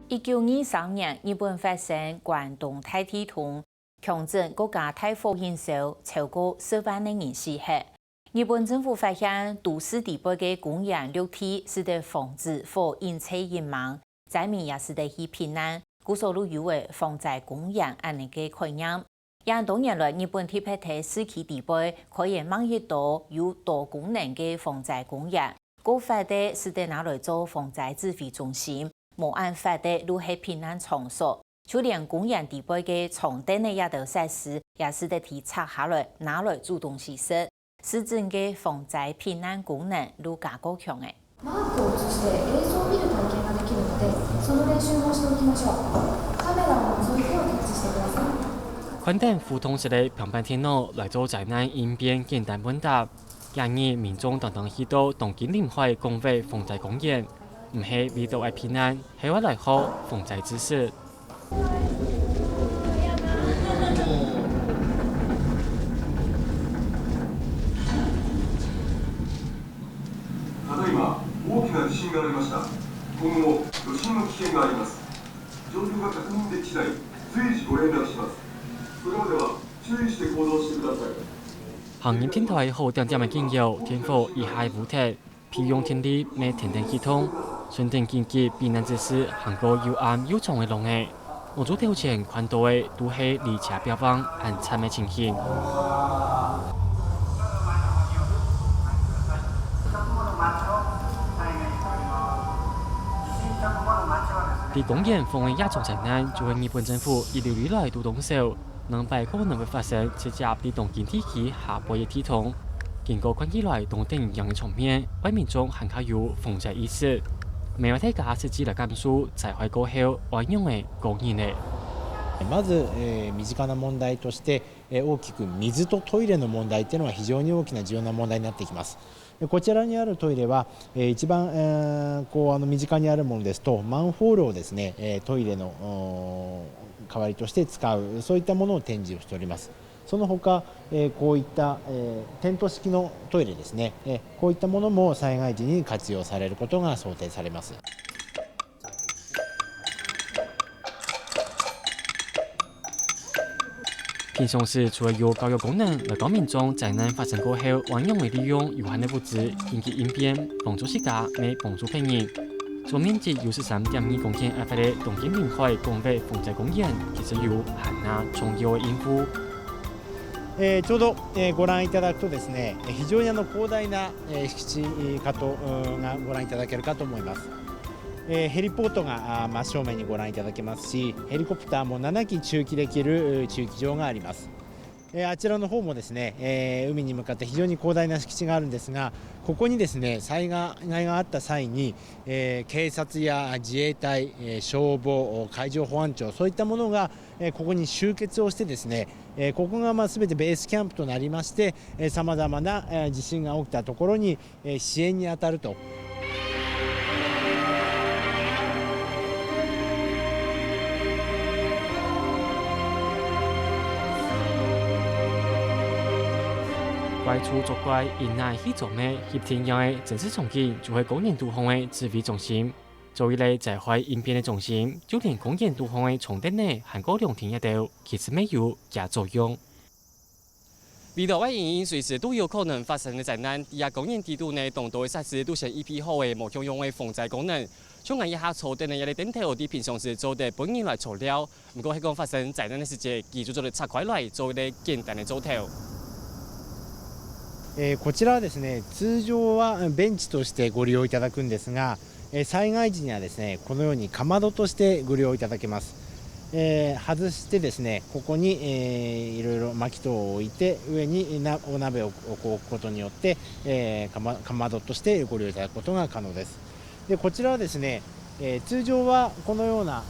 1923年，日本发生关东大地震，强震国家大火燃烧，超过10万人死亡。日本政府发现都市地北的公园绿地是得防止火引起阴霾，灾民也是得去避难。故所路有为防灾公园安尼个概念。也多年来，日本特别在市区地北开业满1多有多功能的防灾公园，国发的是得拿来做防灾指挥中心。无按法的都是避难场所，就连公园地北的床垫的也都设施，也是得提拆下来拿来主动施设。市政嘅防灾避難功能都加高強嘅。マークを映して映像を見る体験ができるので、その練習もしておきましょう。カメラを覗いてお設置してください。宽带互通式的平板电脑来做灾难应变简单问答，建议民众等等去到东京临海公卫防灾公园，唔係為到愛避難，係為來學防災知識。ただいま大きな地震がありました。今後余震の危険があります。状況が確認でき次第随時ご連絡します。それまでは注意して行動してください。行業天台好點點嘅經驗，天府以下無鐵，譬用天地咩天電系統，順定緊急避難知識，行過又暗又長嘅路嘅，我做條前看到嘅都係離車標榜很慘嘅情形。喺公園防衛亞種災難，就係日本政府一路以來都動手，能擺可能會發生直接喺東京地區下坡嘅地痛。經過看起來同電影嘅場面，為民眾很較有防災意識。每位大家實際來感受災害過後運用嘅公園嘅。まず、身近な問題として、大きく水とトイレの問題というのが非常に大きな重要な問題になってきます。こちらにあるトイレは、一番、身近にあるものですとマンホールをですね、トイレの代わりとして使うそういったものを展示をしております。その他、こういった、テント式のトイレですね、こういったものも災害時に活用されることが想定されます。平常時除了有教育功能來講民眾災難發生過後運用嘅利用有限嘅物資緊急應變，幫助自家未幫助別人。總面積有13.2公頃開發嘅東京臨海公衛防災公園，其實有很大重要嘅應付。ちょうど、ご覧いただくとですね、非常に広大な、敷地かとがご覧いただけるかと思います。ヘリポートが真正面にご覧いただけますし、ヘリコプターも7機駐機できる駐機場があります。あちらの方もですね、海に向かって非常に広大な敷地があるんですが、ここにですね災害があった際に、警察や自衛隊、消防、海上保安庁そういったものが、ここに集結をしてですね、ここが全てベースキャンプとなりまして、さまざまな地震が起きたところに支援に当たると。外出作怪，因乃去做咩？協天樣嘅正式重建就係公園導航嘅指揮中心，做一類災害應變嘅中心，就連公園導航嘅充電呢，韓國兩天一度，其實沒有加作用。遇到外原因，隨時都有可能發生嘅災難，而公園地圖呢，當到嘅設施都是預備好嘅，無共用嘅防災功能。將眼一下坐電呢，有啲電頭啲平常時做嘅本人來材料，不過係講發生災難嘅時節，記住做啲拆開來做啲簡單嘅組頭。こちらはですね、通常はベンチとしてご利用いただくんですが、災害時にはですね、このようにかまどとしてご利用いただけます。外してですね、ここに、いろいろ薪等を置いて上にお鍋を置くことによって、かまどとしてご利用いただくことが可能です。でこちらはですね、通常はこのような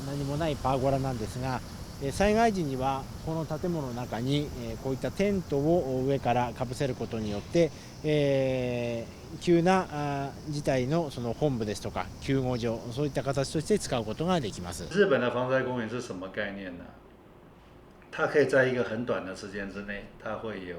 何もないパーゴラなんですが、災害時にはこの建物の中にこういったテントを上からかぶせることによって、急な事態のその本部ですとか救護所そういった形として使うことができます。日本的防災公園是什麼概念呢？它可以在一個很短的時間之內，它會有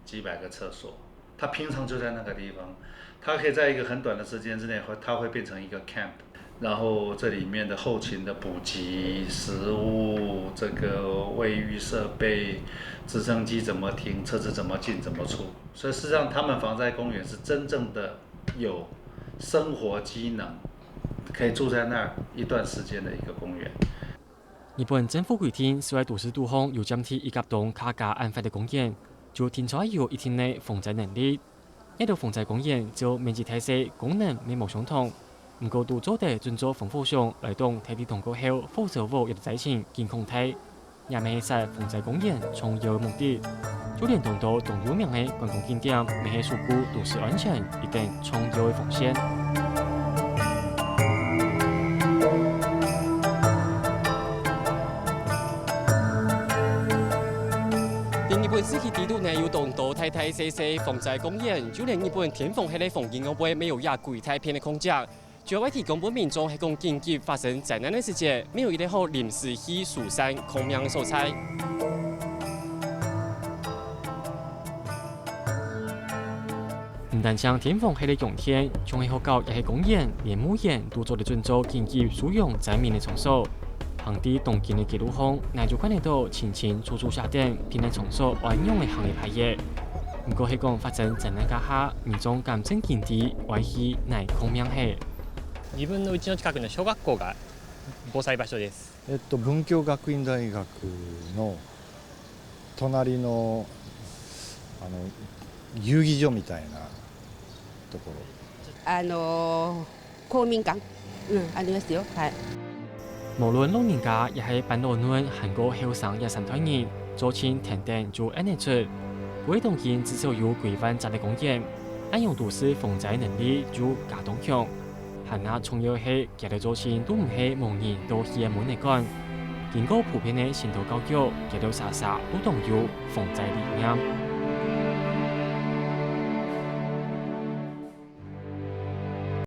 幾百個廁所，它平常就在那個地方，它可以在一個很短的時間之內，它會變成一個 camp。然后这里面的后勤的补给、食物、这个卫浴设备、直升机怎么停、车子怎么进、怎么出，所以事实上，他们防灾公园是真正的有生活机能，可以住在那儿一段时间的一个公园。日本政府规定，所有都市都方有监听一甲栋卡加安排的公园，就停车有一定的防灾能力。一到防灾公园就面积特色、功能面貌相同。唔过都做得遵照防火上来动睇啲通过后，火烧火亦灾情监控睇，也未系实防灾公园重要目的。就连当到动有名嘅观光景点，未系疏忽都市安全一定重要嘅风险。日本自己地图呢有当到太太细细防灾公园，就连日本天风系咧防疫外没有压鬼太片的空架。主要提供本民众系讲紧急发生灾难的时节，没有一个好临时去疏散空命所在。唔但像天风系列用天，仲系学校也系公园、连牧园都做得遵照紧急使用灾民的场所。行啲东京的记录上，乃就看得到清清楚楚下定平安场所安用的行业排业。不过系讲发生灾难家下，民众感真紧啲，危险乃空命系。自分の家の近くの小学校が防災場所です。文京学院大学の隣の遊技場みたいなところ。公民館、ありますよ。はい。無論老人家也係辦老嫩，韓國後生也生態人，早前停電就安尼出。每當見至少有規範宅的公園，按用都市防災能力就加強強。韓亞重要係佢哋早前都唔係無人都去門嚟講，經過普遍的先導教育，佢哋沙沙都當有防災理念。